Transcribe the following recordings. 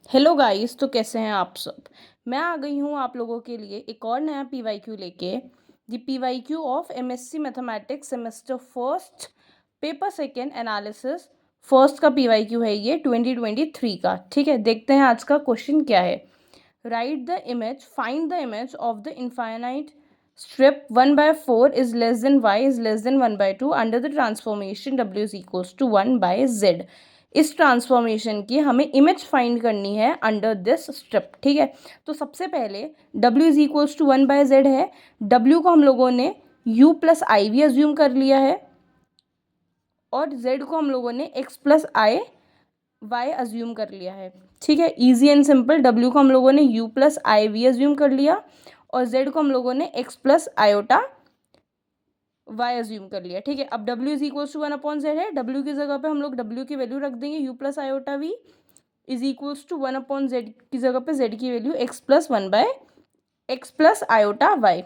Hello guys, तो कैसे हैं आप सब। मैं आ गई हूँ आप लोगों के लिए एक और नया पीवाईक्यू लेके। The PYQ of MSc mathematics semester first paper second analysis first का पीवाईक्यू है ये 2023 का। ठीक है, देखते हैं आज का क्वेश्चन क्या है। Right the image, find the image of the infinite strip 1/4 is less than y is less than 1/2 under the transformation w is equals to 1/z। इस ट्रांसफॉर्मेशन की हमें इमेज फाइंड करनी है अंडर दिस स्ट्रिप। ठीक है, तो सबसे पहले w is equals to 1/z है। w को हम लोगों ने u प्लस आई भी अज्यूम कर लिया है और z को हम लोगों ने x प्लस आई y अज्यूम कर लिया है। ठीक है, इजी एंड सिंपल। w को हम लोगों ने u plus i v assume कर लिया और z को हम लोगों ने x plus iota y assume कर लिया। ठीक है, अब w is equals to 1/z है। w की जगह पे हम लोग w की वैल्यू रख देंगे u plus iota v is equals to 1/z की जगह पे z की value x plus iota y।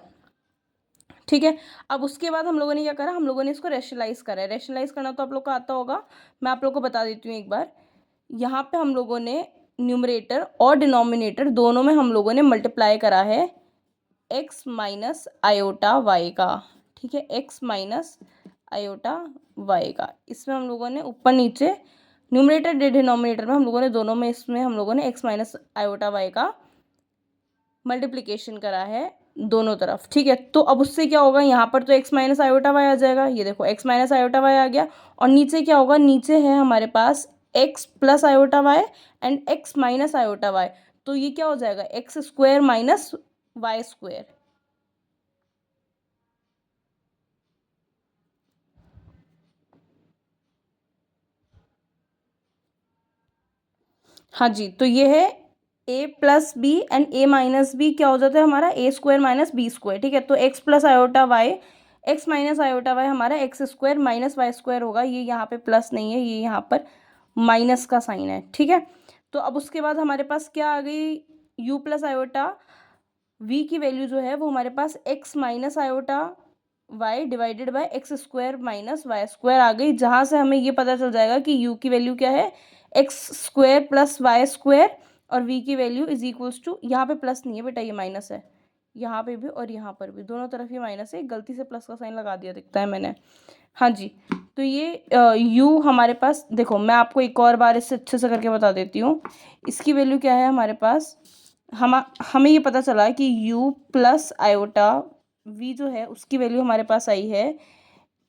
ठीक है, अब उसके बाद हम लोगों ने क्या करा, हम लोगों ने इसको रेशनलाइज करा है। रेशनलाइज करना तो आप लोग को आता होगा, मैं आप लोग को बता देती हूँ एक बार। यहाँ पे हम लोगों ने न्यूमरेटर और डिनोमिनेटर दोनों में हम लोगों ने मल्टीप्लाई करा है x माइनस आयोटा वाई का। ठीक है, x माइनस आयोटा वाई का। इसमें हम लोगों ने ऊपर नीचे न्यूमरेटर डिनोमिनेटर में हम लोगों ने दोनों में इसमें हम लोगों ने x माइनस आयोटा वाई का मल्टीप्लिकेशन करा है दोनों तरफ। ठीक है, तो अब उससे क्या होगा, यहाँ पर तो x माइनस आयोटा वाई आ जाएगा। ये देखो x माइनस आयोटा वाई आ गया। और नीचे क्या होगा, नीचे है हमारे पास x plus iota y and x minus iota y. तो ये क्या हो जाएगा, x square minus y square. हाँ जी, तो ये है a plus b and a minus b क्या हो जाता है हमारा a square minus b square. ठीक है, तो x plus iota y x minus iota y हमारा x square minus y square होगा। ये यहाँ पे प्लस नहीं है, ये यहाँ पर माइनस का साइन है। ठीक है, तो अब उसके बाद हमारे पास क्या आ गई, u प्लस आयोटा v की वैल्यू जो है वो हमारे पास x minus iota y divided by x square minus y square आ गई। जहाँ से हमें ये पता चल जाएगा कि u की वैल्यू क्या है, x square plus y square और v की वैल्यू इज इक्वल्स टू, यहाँ पे प्लस नहीं है बेटा, ये माइनस है। यहाँ पे भी और यहाँ पर भी दोनों तरफ ये माइनस है, गलती से प्लस का साइन लगा दिया दिखता है मैंने। हाँ जी, तो ये u हमारे पास, देखो मैं आपको एक और बार इससे अच्छे से करके बता देती हूँ। इसकी वैल्यू क्या है हमारे पास, हमें ये पता चला कि u प्लस आयोटा v जो है उसकी वैल्यू हमारे पास आई है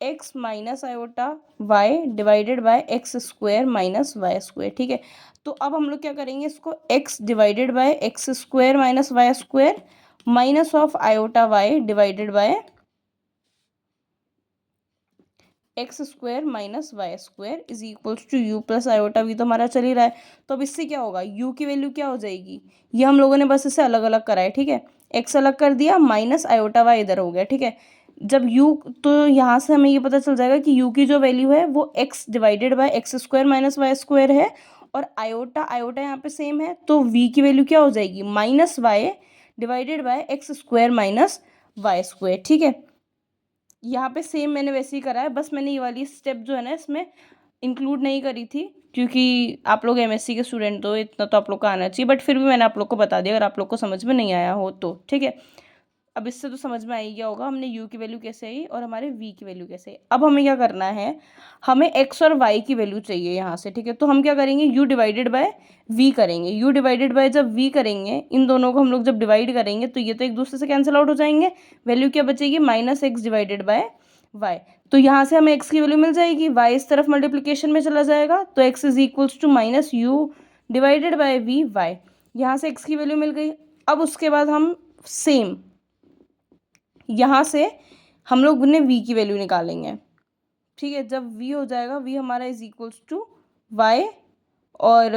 x minus iota y divided by x square minus y square. ठीक है, तो अब हम लोग क्या करेंगे, इसको x divided by x square minus y square minus of iota y divided by x square minus y square is equals to u plus iota v. तो हमारा चल ही रहा है, तो अब इससे क्या होगा, u की वैल्यू क्या हो जाएगी, ये हम लोगों ने बस इसे अलग अलग करा है। ठीक है, x अलग कर दिया माइनस आयोटा वाई इधर हो गया। ठीक है, जब u, तो यहाँ से हमें ये पता चल जाएगा कि u की जो वैल्यू है वो x divided by x square minus y square है और आयोटा आयोटा यहाँ पे सेम है, तो v की वैल्यू क्या हो जाएगी, minus y divided by x square minus y square. ठीक है, यहाँ पे सेम मैंने वैसे ही करा है, बस मैंने ये वाली स्टेप जो है ना इसमें इंक्लूड नहीं करी थी क्योंकि आप लोग एमएससी के स्टूडेंट हो, इतना तो आप लोग का आना चाहिए, बट फिर भी मैंने आप लोग को बता दिया अगर आप लोग को समझ में नहीं आया हो तो। ठीक है, अब इससे तो समझ में आ ही गया होगा हमने u की वैल्यू कैसे आई और हमारे v की वैल्यू कैसे आई। अब हमें क्या करना है, हमें x और y की वैल्यू चाहिए यहाँ से। ठीक है, तो हम क्या करेंगे, u डिवाइडेड बाय v करेंगे। u डिवाइडेड बाय जब v करेंगे, इन दोनों को हम लोग जब डिवाइड करेंगे तो ये तो एक दूसरे से कैंसिल आउट हो जाएंगे। वैल्यू क्या बचेगी, minus x divided by y। तो यहाँ से हमें x की वैल्यू मिल जाएगी, y इस तरफ मल्टीप्लिकेशन में चला जाएगा तो x is equals to minus u divided by v y. यहाँ से x की वैल्यू मिल गई। अब उसके बाद हम सेम यहाँ से हम लोग ने v की वैल्यू निकालेंगे। ठीक है, जब v हो जाएगा, v हमारा इज इक्वल्स टू y और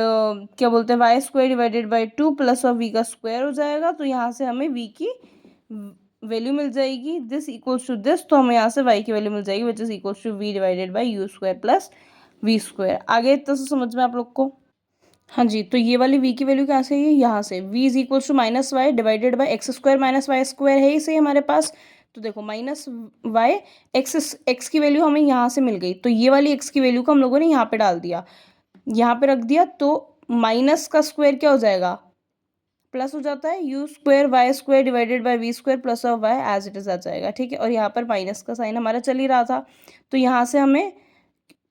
क्या बोलते हैं y square divided by 2 plus और v का स्क्वायर हो जाएगा। तो यहाँ से हमें v की वैल्यू मिल जाएगी दिस इक्वल्स टू दिस, तो हमें यहाँ से y की वैल्यू मिल जाएगी which is equals to v divided by u square plus v square. आगे इतना से समझ में आप लोग को। हाँ जी, तो ये वाली v की वैल्यू कहाँ से है, यहाँ से v is equals to minus y divided by x square minus y square है इसे हमारे पास। तो देखो माइनस वाई एक्स की वैल्यू हमें यहाँ से मिल गई, तो ये वाली x की वैल्यू को हम लोगों ने यहाँ पे डाल दिया, यहाँ पे रख दिया, तो माइनस का स्क्वायर क्या हो जाएगा, प्लस हो जाता है, u square y square divided by v square plus of y as it is आ जाएगा, ठीक है। और यहाँ पर माइनस का साइन हमारा चल ही रहा था, तो यहाँ से हमें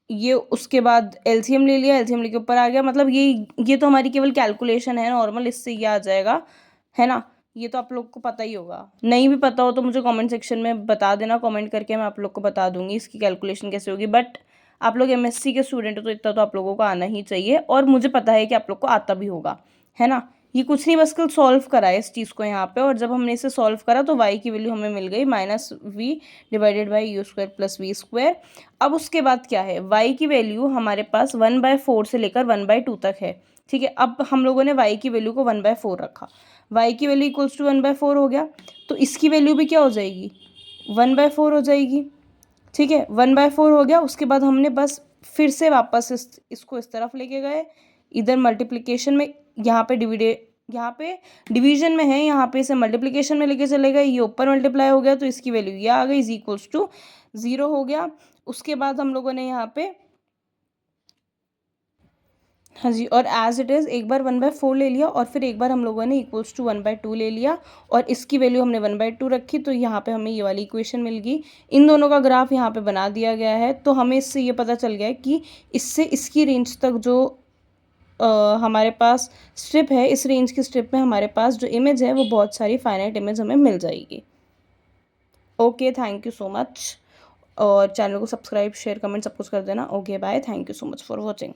ये उसके बाद एलसीएम ले लिया, एलसीएम लेके ऊपर आ गया, मतलब ये तो हमारी केवल कैलकुलेशन है नॉर्मल, इससे ये आ जाएगा, है ना। ये तो आप लोग को पता ही होगा, नहीं भी पता हो तो मुझे कमेंट सेक्शन में बता देना, कमेंट करके मैं आप लोग को बता दूंगी इसकी कैलकुलेशन कैसे होगी। बट आप लोग एमएससी के स्टूडेंट हो तो इतना तो आप लोगों को आना ही चाहिए, और मुझे पता है कि आप लोग को आता भी होगा, है ना। ये कुछ नहीं, बस कल सॉल्व करा है इस चीज़ को यहाँ पे, और जब हमने इसे सॉल्व करा तो y की वैल्यू हमें मिल गई -v divided by u square plus v square. अब उसके बाद क्या है, y की वैल्यू हमारे पास 1/4 से लेकर 1/2 तक है, ठीक है। अब हम लोगों ने y की वैल्यू को 1/4 रखा, y की वैल्यू इक्वल्स टू 1/4 हो गया, तो इसकी वैल्यू भी क्या हो जाएगी, 1/4 हो जाएगी, ठीक है। 1/4 हो गया, उसके बाद हमने बस फिर से वापस इसको इस तरफ लेके गए, इधर मल्टीप्लिकेशन में, यहाँ पे डिवीजन में है, यहाँ पे इसे मल्टीप्लिकेशन में लेके चले गए, ये ऊपर मल्टीप्लाई हो गया तो इसकी वैल्यू ये आ गई, इज इक्वल्स टू 0 हो गया। उसके बाद हम लोगों ने यहाँ पे, हाँ जी, और एज इट इज़ एक बार 1/4 ले लिया, और फिर एक बार हम लोगों ने इक्वल्स टू 1/2 ले लिया, और इसकी वैल्यू हमने 1/2 रखी, तो यहाँ पे हमें ये वाली इक्वेशन मिल गई। इन दोनों का ग्राफ यहाँ पे बना दिया गया है, तो हमें इससे ये पता चल गया है कि इससे इसकी रेंज तक जो हमारे पास स्ट्रिप है, इस रेंज की स्ट्रिप में हमारे पास जो इमेज है वो बहुत सारी फाइनाइट इमेज हमें मिल जाएगी। Okay, thank you so much, और चैनल को सब्सक्राइब शेयर कमेंट सब कुछ कर देना। Okay bye, thank you so much for watching.